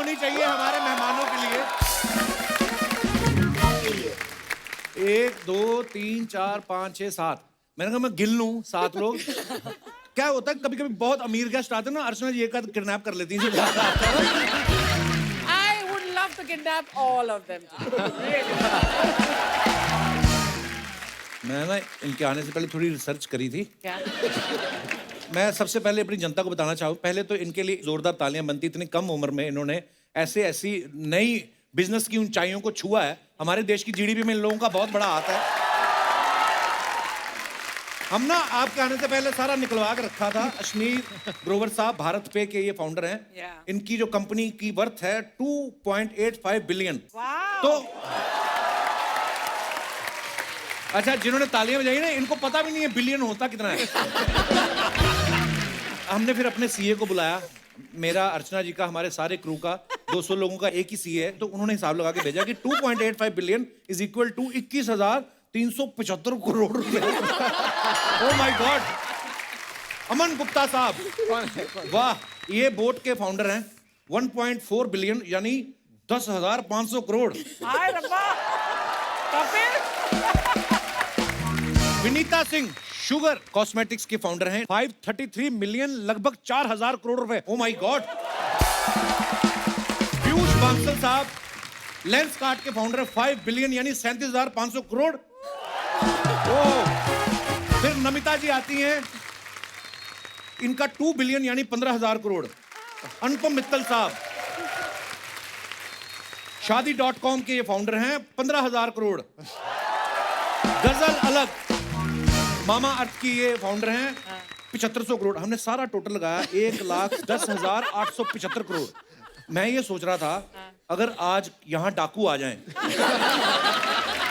होनी चाहिए हमारे मेहमानों के लिए। 1 2 3 4 5 6 7। मैंने कहा मैं गिन लूं 7 लोग। क्या होता है कभी कभी बहुत अमीर गेस्ट आते हैं ना, अर्चना जी एक आध किडनैप कर लेती हैं। I would love to kidnap all of them. मैं ना इनके आने से पहले थोड़ी रिसर्च करी थी। क्या? मैं सबसे पहले अपनी जनता को बताना चाहूँ, पहले तो इनके लिए जोरदार तालियां बनती। इतनी कम उम्र में इन्होंने ऐसी नई बिजनेस की ऊंचाइयों को छुआ है। हमारे देश की जीडीपी में इन लोगों का बहुत बड़ा हाथ है। हम ना आपके आने से पहले सारा निकलवा के रखा था। अश्नीर ग्रोवर साहब भारत पे के ये फाउंडर हैं। इनकी जो कंपनी की वर्थ है 2.85 बिलियन। तो अच्छा, जिन्होंने तालियां बजाई ना इनको पता भी नहीं है बिलियन होता कितना है। हमने फिर अपने सीए को बुलाया, मेरा, अर्चना जी का, हमारे सारे क्रू का, 200 लोगों का एक ही सीए है। तो उन्होंने हिसाब लगा के भेजा कि 2.85 billion is equal to 21,375 crore रुपए। Oh my God. Aman Gupta साहब, वाह, ये बोट के फाउंडर हैं। 1.4 बिलियन यानी 10,500 करोड़। हाय रब्बा। कपिल। विनीता सिंह शुगर कॉस्मेटिक्स के फाउंडर हैं। 533 मिलियन, लगभग 4,000 करोड़ रुपए। Oh my God. Piyush Bansal साहब लेंस कार्ट के फाउंडर है। 5 बिलियन यानी 37,500 करोड़। ओह, फिर नमिता जी आती हैं, इनका 2 बिलियन यानी 15,000 करोड़। अनुपम मित्तल साहब शादी.com के ये फाउंडर हैं, 15,000 करोड़। गजल अलग मामा अर्थ की ये फाउंडर हैं, 7500 करोड़। हमने सारा टोटल लगाया 1,10,875 करोड़। मैं ये सोच रहा था अगर आज यहाँ डाकू आ जाएं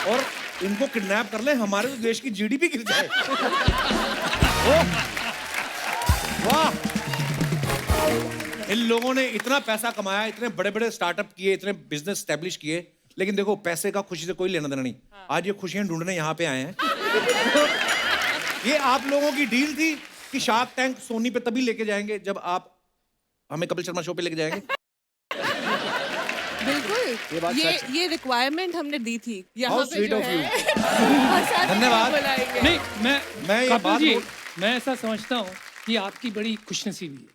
और इनको किडनैप कर लें, हमारे देश की जीडीपी गिर जाए। वाह, इन लोगों ने इतना पैसा कमाया, इतने बड़े बड़े स्टार्टअप किए, इतने बिजनेस स्टैब्लिश किए, लेकिन देखो पैसे का खुशी से कोई लेना देना नहीं। आज ये खुशियां ढूंढने यहाँ पे आए हैं। ये आप लोगों की डील थी कि शार्क टैंक सोनी पे तभी लेके जाएंगे जब आप हमें कपिल शर्मा शो पे लेके जाएंगे। बिल्कुल, ये रिक्वायरमेंट हमने दी थी यहाँ पे स्वीट जो ऑफ यू। है। धन्यवाद। नहीं, मैं ये कपिल बात जी, मैं ऐसा समझता हूँ कि आपकी बड़ी खुशनसीबी है,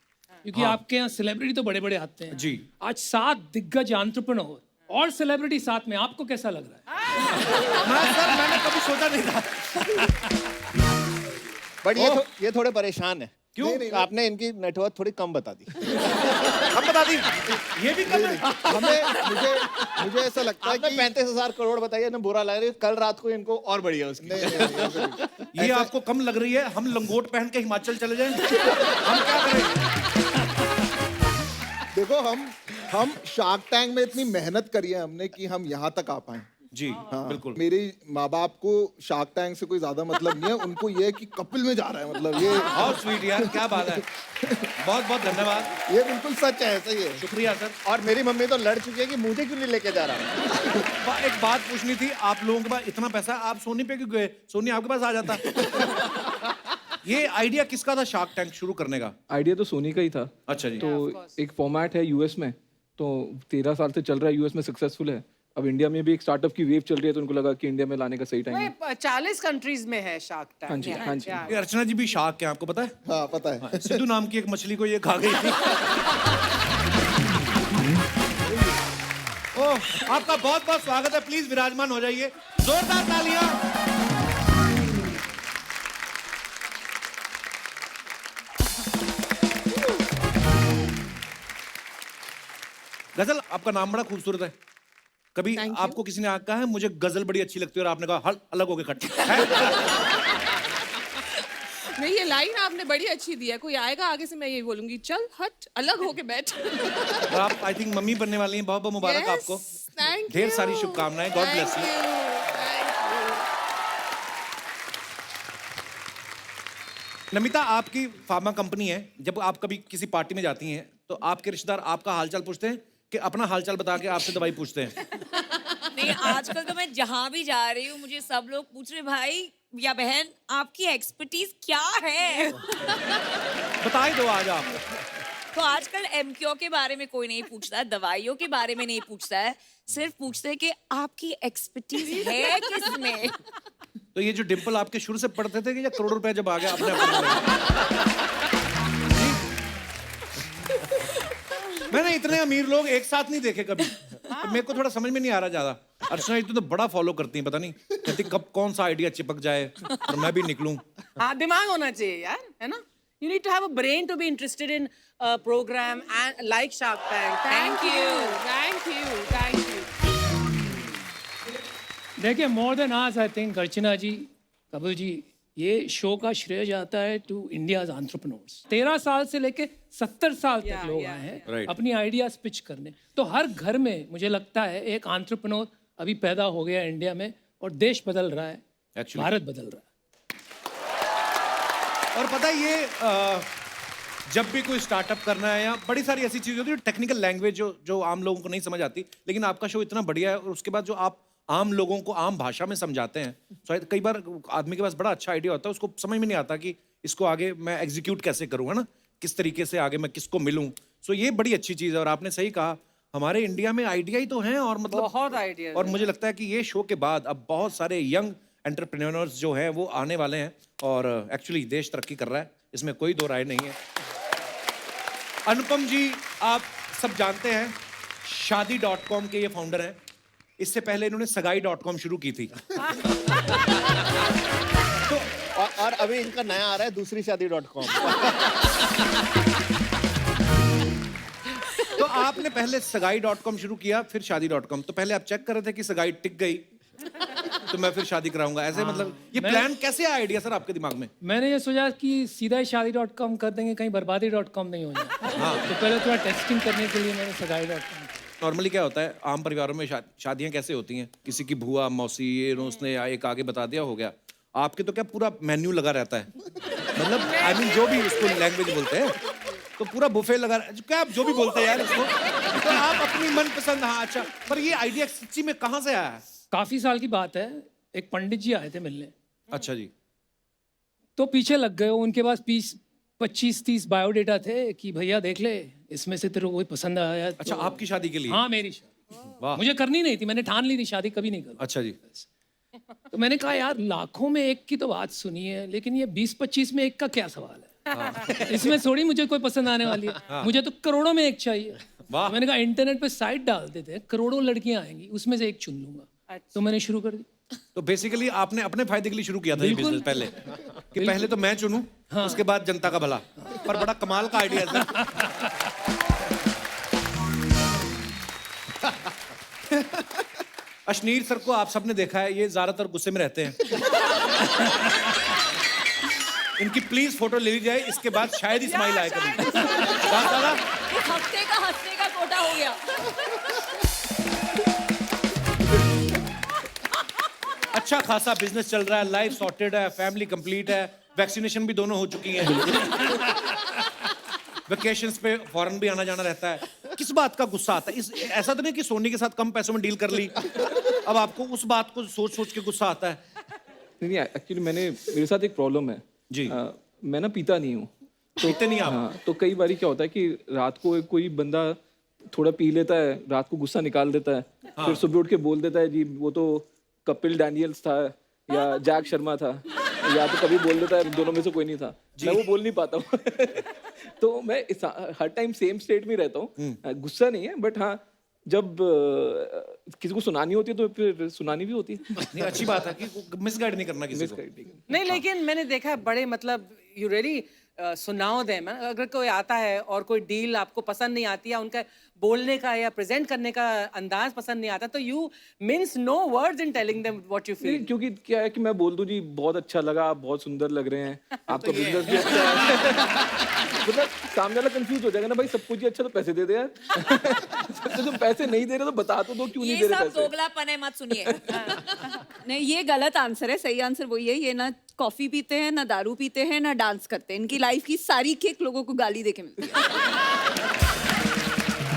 क्योंकि आपके यहाँ सेलिब्रिटी तो बड़े बड़े आते हैं जी। आज 7 दिग्गज एंटरप्रेन्योर और सेलिब्रिटी साथ में, आपको कैसा लग रहा है? मैंने कभी सोचा नहीं था। बट ये थोड़े परेशान है। क्यों? आपने इनकी नेटवर्क थोड़ी कम बता दी। हम बता दी, ये भी कम है। मुझे ऐसा लगता है कि 35,000 करोड़ बताइए ना, बुरा लग रहा है। कल रात को इनको और बढ़िया उसकी। ये आपको कम लग रही है? हम लंगोट पहन के हिमाचल चले जाएं? हम क्या करें? देखो, हम शार्क टैंक में इतनी मेहनत करी है हमने कि हम यहाँ तक आ पाए। जी हाँ, बिल्कुल। मेरे माँ बाप को शार्क टैंक से कोई ज्यादा मतलब नहीं है, उनको ये है कि कपिल में जा रहा है, मतलब ये बहुत स्वीट यार, क्या बात है। बहुत बहुत धन्यवाद। ये बिल्कुल सच है, ऐसा ही है। शुक्रिया सर। और मेरी मम्मी तो लड़ चुकी है कि मुझे क्यों नहीं लेके जा रहा। एक बात पूछनी थी, आप लोगों के पास इतना पैसा, आप सोनी पे क्यों गए? सोनी आपके पास आ जाता। ये आइडिया किसका था शार्क टैंक शुरू करने का? आइडिया तो सोनी का ही था। अच्छा जी। तो एक फॉर्मेट है यूएस में, तो 13 साल से चल रहा है, यूएस में सक्सेसफुल है। अब इंडिया में भी एक स्टार्टअप की वेव चल रही है, तो उनको लगा कि इंडिया में लाने का सही टाइम है। 40 कंट्रीज में है शार्क टैंक। हाँ जी, हाँ जी। ये अर्चना जी भी शार्क है, आपको पता है? हाँ, पता है। सिद्धू नाम की एक मछली को ये खा गई थी। ओह, आपका बहुत बहुत स्वागत है। प्लीज विराजमान हो जाइए, जोरदार तालियां। गजल, आपका नाम बड़ा खूबसूरत है। कभी आपको किसी ने कहा है मुझे गजल बड़ी अच्छी लगती है और आपने कहा हल अलग होके खट? नहीं, ये लाइन आपने बड़ी अच्छी दी है। कोई आएगा आगे से मैं यही बोलूंगी, चल हट, अलग होके बैठ। और आप आई थिंक मम्मी बनने वाली हैं। बहुत बहुत मुबारक आपको। ढेर सारी शुभकामनाएं। God bless you. नमिता, आपकी फार्मा कंपनी है। जब आप कभी किसी पार्टी में जाती हैं तो आपके रिश्तेदार आपका हालचाल पूछते हैं कि अपना हालचाल बता के आपसे दवाई पूछते हैं? नहीं, आजकल तो मैं जहाँ भी जा रही हूँ मुझे सब लोग पूछ रहे, भाई या बहन आपकी एक्सपर्टीज क्या है? बता ही दो आज आप। तो आजकल एमक्यू के बारे में कोई नहीं पूछता है, दवाइयों के बारे में नहीं पूछता है, सिर्फ पूछते हैं कि आपकी एक्सपर्टीज है किसमें। तो ये जो डिंपल आपके शुरू से पढ़ते थे कि या करोड़ रुपए जब आ गया अपने आप मैंने इतने अमीर लोग एक साथ नहीं देखे कभी, तो मेरे को थोड़ा समझ में नहीं आ रहा ज्यादा। अर्चना जी तो बड़ा फॉलो करती हैं, पता नहीं कहती कब कौन सा आइडिया चिपक जाए और मैं भी निकलूं। हाँ, दिमाग होना चाहिए यार, है ना? You need to have a brain to be interested in a program and like Shark Tank. Thank you. देखिए, मोर देन आज आई थिंक अर्चना जी, कपिल जी, ये शो का श्रेय जाता है टू इंडियाज एंटरप्रेन्योर्स। 13 साल से लेके 70 साल तक Yeah, लोग yeah, आए हैं Right. अपनी आइडियाज पिच करने। तो हर घर में मुझे लगता है एक एंटरप्रेन्योर अभी पैदा हो गया इंडिया में, और देश बदल रहा है, Actually. भारत बदल रहा है। और पता है ये जब भी कोई स्टार्टअप करना है या बड़ी सारी ऐसी चीजें होती है, टेक्निकल लैंग्वेज जो आम लोगों को नहीं समझ आती, लेकिन आपका शो इतना बढ़िया है और उसके बाद जो आप आम लोगों को आम भाषा में समझाते हैं, शायद कई बार आदमी के पास बड़ा अच्छा आइडिया होता है, उसको समझ में नहीं आता कि इसको आगे मैं एग्जीक्यूट कैसे करूँ, है ना, किस तरीके से आगे मैं किसको मिलूँ। सो ये बड़ी अच्छी चीज़ है और आपने सही कहा, हमारे इंडिया में आइडिया ही तो हैं और मतलब बहुत आइडिया। और मुझे लगता है कि ये शो के बाद अब बहुत सारे यंग एंटरप्रेन्योर्स जो हैं वो आने वाले हैं और एक्चुअली देश तरक्की कर रहा है, इसमें कोई दो राय नहीं है। अनुपम जी, आप सब जानते हैं शादी.com के ये फाउंडर हैं। इससे पहले इन्होंने सगाई.com शुरू की थी। तो और अभी इनका नया आ रहा है दूसरी शादी.com। तो आपने पहले सगाई.com शुरू किया, फिर शादी.com। तो पहले आप चेक कर रहे थे कि सगाई टिक गई तो मैं फिर शादी कराऊंगा, ऐसे मतलब ये प्लान कैसे आया आइडिया सर आपके दिमाग में? मैंने ये सोचा कि सीधा ही शादी.com कर देंगे, कहीं बर्बादी.com नहीं हो जाए। तो पहले थोड़ा टेस्टिंग करने के लिए मैंने सगाई.com। नॉर्मली क्या होता है आम परिवारों में शादियां कैसे होती हैं, किसी की बुआ मौसी ये उसने एक आगे बता दिया हो गया। आपके तो क्या पूरा मेन्यू लगा रहता है, मतलब आई मीन जो भी उसको लैंग्वेज बोलते हैं तो पूरा बुफे लगा, क्या आप जो भी बोलते हैं यार इसको, तो आप अपनी मनपसंद। हाँ अच्छा, पर ये आइडिया सच्ची में कहाँ से आया है? काफी साल की बात है, एक पंडित जी आए थे मिलने, अच्छा जी। तो पीछे लग गए। उनके पास 25-30 बायोडेटा थे कि भैया देख ले, इसमें से तेरे को कोई पसंद आया तो। अच्छा, आपकी शादी के लिए? हाँ, मेरी शादी। वाह। मुझे करनी नहीं थी, मैंने ठान ली थी शादी कभी नहीं करूँ। अच्छा जी। तो मैंने कहा यार, लाखों में एक की तो बात सुनी है, लेकिन ये 20-25 में एक का क्या सवाल है? इसमें थोड़ी मुझे कोई पसंद आने वाली है, मुझे तो करोड़ों में एक चाहिए। वाह। मैंने कहा इंटरनेट पे साइट डाल देते हैं, करोड़ों लड़कियां आएंगी, उसमें से एक चुन लूंगा। तो मैंने शुरू कर दी। तो बेसिकली आपने अपने फायदे के लिए शुरू किया था ये बिजनेस पहले, कि पहले तो मैं चुनूं, उसके बाद जनता का भला। पर बड़ा कमाल का आइडिया है सर। अशनीर सर को आप सबने देखा है, ये ज्यादातर गुस्से में रहते हैं। इनकी प्लीज फोटो ले ली जाए, इसके बाद शायद ही स्माइल आए कभी। हफ्ते का हंसने का कोटा हो गया। अच्छा खासा बिजनेस चल रहा है, लाइफ सॉर्टेड है, फैमिली कंप्लीट है, वैक्सीनेशन भी दोनों हो चुकी हैं। वेकेशंस पे फॉरेन भी आना जाना रहता है। किस बात का गुस्सा आता है? ऐसा तो नहीं कि सोनी के साथ कम पैसों में डील कर ली, अब आपको उस बात को सोच सोच के गुस्सा आता है? नहीं, एक्चुअली मेरे साथ एक प्रॉब्लम है जी। मैं ना पीता नहीं हूँ, तो पीते नहीं आप? हाँ, तो कई बारी क्या होता है कि रात को कोई बंदा थोड़ा पी लेता है, रात को गुस्सा निकाल देता है, फिर सुबह उठ के बोल देता है जी वो तो कपिल डैनियल्स था या जैक शर्मा था, या तो कभी बोल देता है दोनों में से कोई नहीं था। मैं वो बोल नहीं पाता हूँ। तो मैं हर टाइम सेम स्टेट में रहता हूँ। गुस्सा नहीं है, बट हाँ जब किसी को सुनानी होती है तो फिर सुनानी भी होती है। नहीं, अच्छी बात है कि मिसगाइड नहीं करना किसी को। नहीं, लेकिन मैंने देखा है बड़े मतलब यू रियली सुनाओ देम। अगर कोई आता है और कोई डील आपको पसंद नहीं आती है, उनका बोलने का या प्रेजेंट करने का अंदाज पसंद नहीं आता, तो you means no words in telling them what you feel. क्योंकि क्या है कि मैं बोल दूं जी बहुत अच्छा लगा, आप बहुत सुंदर लग रहे हैं, आपका बिजनेस भी अच्छा है। मतलब सामने वाला कंफ्यूज हो जाएगा ना, भाई सब कुछ ही अच्छा तो पैसे दे दे यार। तो जो पैसे नहीं दे रहे तो बता तो दो क्यों नहीं दे रहे पैसे। ये सब दोगलापन है, मत सुनिए। नहीं, ये गलत आंसर है। सही आंसर वही है, ये ना कॉफी पीते हैं, ना दारू पीते हैं, ना डांस करते हैं। इनकी लाइफ की सारी किक लोगों को गाली देके मिलती है।